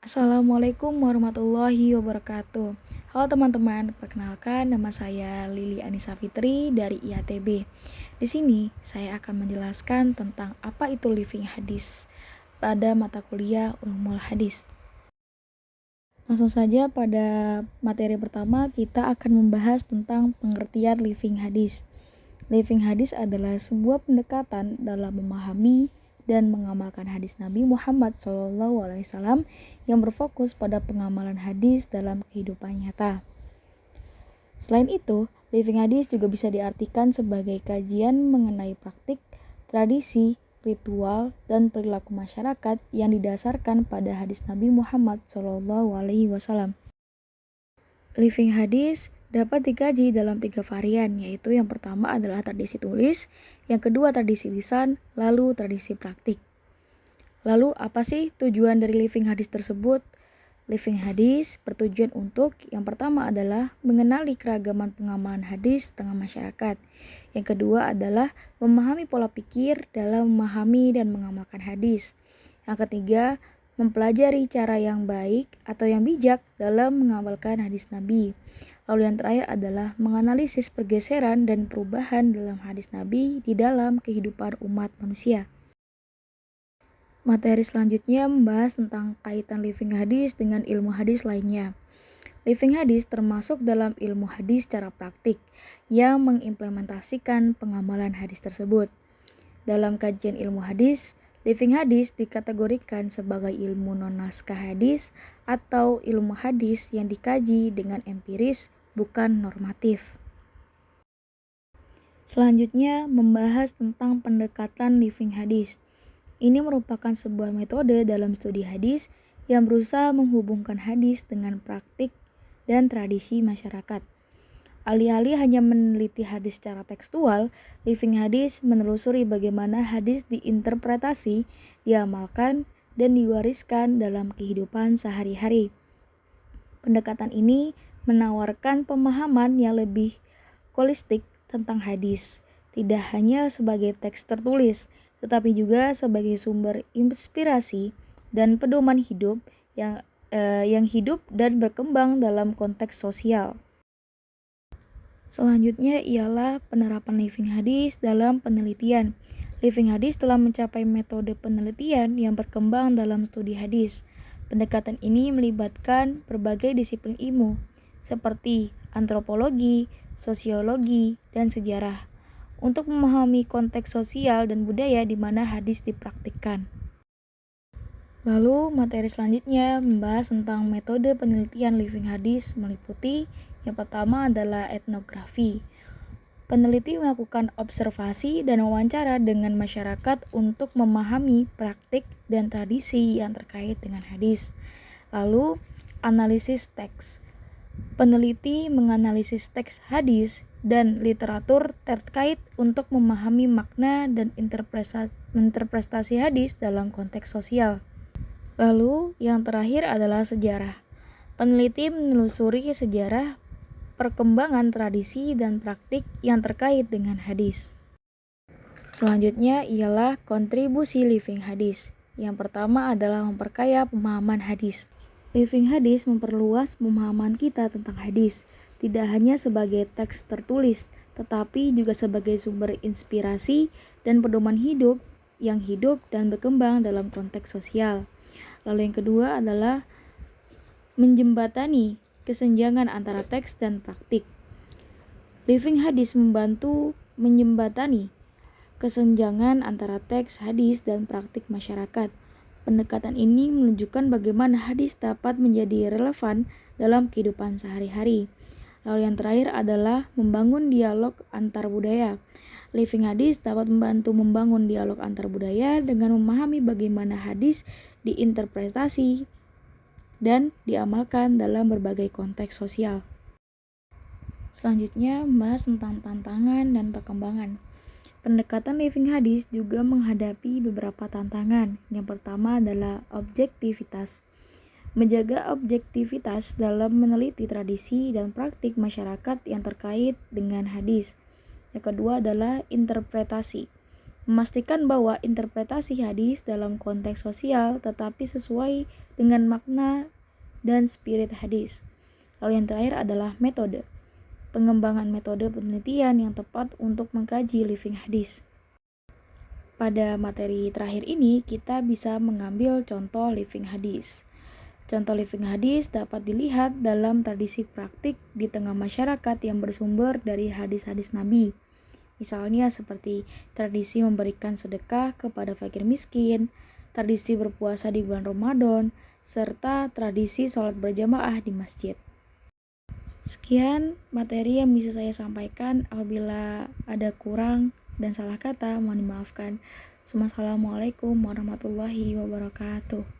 Assalamualaikum warahmatullahi wabarakatuh. Halo teman-teman, perkenalkan nama saya Lili Anissa Fitri dari IATB. Di sini saya akan menjelaskan tentang apa itu living hadis pada mata kuliah Ulumul Hadis. Langsung saja pada materi pertama kita akan membahas tentang pengertian living hadis. Living hadis adalah sebuah pendekatan dalam memahami dan mengamalkan hadis Nabi Muhammad SAW yang berfokus pada pengamalan hadis dalam kehidupan nyata. Selain itu, living hadis juga bisa diartikan sebagai kajian mengenai praktik, tradisi, ritual, dan perilaku masyarakat yang didasarkan pada hadis Nabi Muhammad SAW. Living hadis dapat dikaji dalam 3 varian, yaitu yang pertama adalah tradisi tulis, yang kedua tradisi lisan, lalu tradisi praktik. Lalu apa sih tujuan dari living hadis tersebut? Living hadis bertujuan untuk yang pertama adalah mengenali keragaman pengamalan hadis di tengah masyarakat. Yang kedua adalah memahami pola pikir dalam memahami dan mengamalkan hadis. Yang ketiga, mempelajari cara yang baik atau yang bijak dalam mengamalkan hadis Nabi. Lalu yang terakhir adalah menganalisis pergeseran dan perubahan dalam hadis Nabi di dalam kehidupan umat manusia. Materi selanjutnya membahas tentang kaitan living hadis dengan ilmu hadis lainnya. Living hadis termasuk dalam ilmu hadis secara praktik yang mengimplementasikan pengamalan hadis tersebut. Dalam kajian ilmu hadis, living hadis dikategorikan sebagai ilmu non-naskah hadis atau ilmu hadis yang dikaji dengan empiris, bukan normatif. Selanjutnya membahas tentang pendekatan living hadis. Ini merupakan sebuah metode dalam studi hadis yang berusaha menghubungkan hadis dengan praktik dan tradisi masyarakat. Alih-alih hanya meneliti hadis secara tekstual, living hadis menelusuri bagaimana hadis diinterpretasi, diamalkan, dan diwariskan dalam kehidupan sehari-hari. Pendekatan ini menawarkan pemahaman yang lebih holistik tentang hadis, tidak hanya sebagai teks tertulis, tetapi juga sebagai sumber inspirasi dan pedoman hidup yang hidup dan berkembang dalam konteks sosial. Selanjutnya ialah penerapan living hadis dalam penelitian. Living hadis telah mencapai metode penelitian yang berkembang dalam studi hadis. Pendekatan ini melibatkan berbagai disiplin ilmu, seperti antropologi, sosiologi, dan sejarah, untuk memahami konteks sosial dan budaya di mana hadis dipraktikkan. Lalu materi selanjutnya membahas tentang metode penelitian living hadis meliputi yang pertama adalah etnografi. Peneliti melakukan observasi dan wawancara dengan masyarakat untuk memahami praktik dan tradisi yang terkait dengan hadis. Lalu analisis teks. Peneliti menganalisis teks hadis dan literatur terkait untuk memahami makna dan interpretasi hadis dalam konteks sosial. Lalu yang terakhir adalah sejarah. Peneliti menelusuri sejarah perkembangan tradisi dan praktik yang terkait dengan hadis. Selanjutnya ialah kontribusi living hadis. Yang pertama adalah memperkaya pemahaman hadis. Living hadis memperluas pemahaman kita tentang hadis, tidak hanya sebagai teks tertulis, tetapi juga sebagai sumber inspirasi dan pedoman hidup yang hidup dan berkembang dalam konteks sosial. Lalu yang kedua adalah menjembatani kesenjangan antara teks dan praktik. Living hadis membantu menjembatani kesenjangan antara teks hadis dan praktik masyarakat. Pendekatan ini menunjukkan bagaimana hadis dapat menjadi relevan dalam kehidupan sehari-hari. Lalu yang terakhir adalah membangun dialog antar budaya. Living hadis dapat membantu membangun dialog antar budaya dengan memahami bagaimana hadis diinterpretasi dan diamalkan dalam berbagai konteks sosial. Selanjutnya membahas tentang tantangan dan perkembangan. Pendekatan living hadis juga menghadapi beberapa tantangan. Yang pertama adalah objektivitas. Menjaga objektivitas dalam meneliti tradisi dan praktik masyarakat yang terkait dengan hadis. Yang kedua adalah interpretasi. memastikan bahwa interpretasi hadis dalam konteks sosial tetapi sesuai dengan makna dan spirit hadis. Lalu yang terakhir adalah metode. Pengembangan metode penelitian yang tepat untuk mengkaji living hadis. Pada materi terakhir ini, kita bisa mengambil contoh living hadis. Contoh living hadis dapat dilihat dalam tradisi praktik di tengah masyarakat yang bersumber dari hadis-hadis Nabi. Misalnya seperti tradisi memberikan sedekah kepada fakir miskin, tradisi berpuasa di bulan Ramadan, serta tradisi sholat berjamaah di masjid. Sekian materi yang bisa saya sampaikan. Apabila ada kurang dan salah kata, mohon dimaafkan. Assalamualaikum warahmatullahi wabarakatuh.